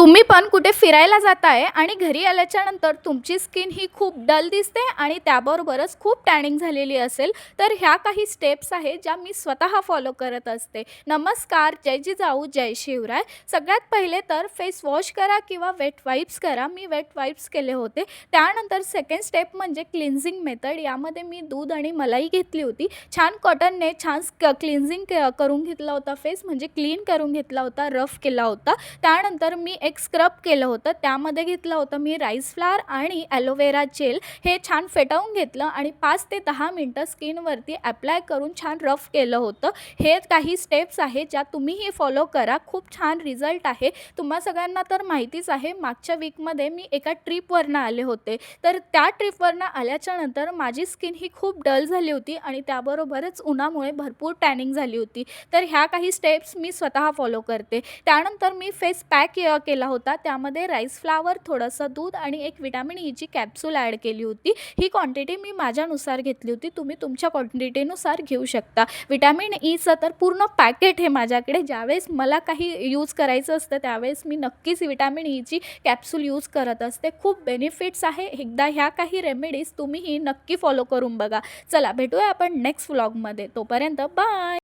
तुम्ही पण कुठे फिरायला जाताय आणि घरी आल्याच्यानंतर तुमची स्किन ही खूप डल दिसते आणि त्याबरोबरच खूप टॅनिंग झालेली असेल, तर ह्या काही स्टेप्स आहेत ज्या मी स्वतः फॉलो करत असते. नमस्कार, जय जिजाऊ, जय शिवराय. सगळ्यात पहिले तर फेस वॉश करा किंवा वेट वाइप्स करा. मी वेट वाइप्स केले होते. त्यानंतर सेकंड स्टेप म्हणजे क्लिन्झिंग मेथड. यामध्ये मी दूध आणि मलाई घेतली होती. छान कॉटनने छान क्लिन्झिंग करून घेतला होता फेस, म्हणजे क्लीन करून घेतला होता, रफ केला होता. त्यानंतर मी एक स्क्रब केलं होतं. त्यामध्ये घेतलं होतं मी राईस फ्लॉवर आणि ॲलोवेरा जेल. हे छान फेटवून घेतलं आणि 5 ते 10 मिनटं स्किनवरती ॲप्लाय करून छान रफ केलं होतं. हे काही स्टेप्स आहेत ज्या तुम्हीही फॉलो करा. खूप छान रिझल्ट आहे. तुम्हा सगळ्यांना तर माहितीच आहे, मागच्या वीकमध्ये मी एका ट्रिपवरनं आले होते. तर त्या ट्रिपवरनं आल्याच्यानंतर माझी स्किन ही खूप डल झाली होती आणि त्याबरोबरच उन्हामुळे भरपूर टॅनिंग झाली होती. तर ह्या काही स्टेप्स मी स्वतः फॉलो करते. त्यानंतर मी फेस पॅक केला होता. त्यामध्ये राईस फ्लॉवर, थोडंसं दूध आणि एक विटॅमिन ईची कॅप्सूल ॲड केली होती. ही क्वांटिटी मी माझ्यानुसार घेतली होती. तुम्ही तुमच्या क्वांटिटीनुसार घेऊ शकता. विटॅमिन ईचं तर पूर्ण पॅकेट आहे माझ्याकडे. ज्यावेळेस मला काही यूज करायचं असतं त्यावेळेस मी नक्कीच विटॅमिन ईची कॅप्सूल यूज करत असते. खूप बेनिफिट्स आहे. एकदा ह्या काही रेमेडीज तुम्हीही नक्की फॉलो करून बघा. चला भेटूया आपण नेक्स्ट व्लॉगमध्ये. तोपर्यंत बाय.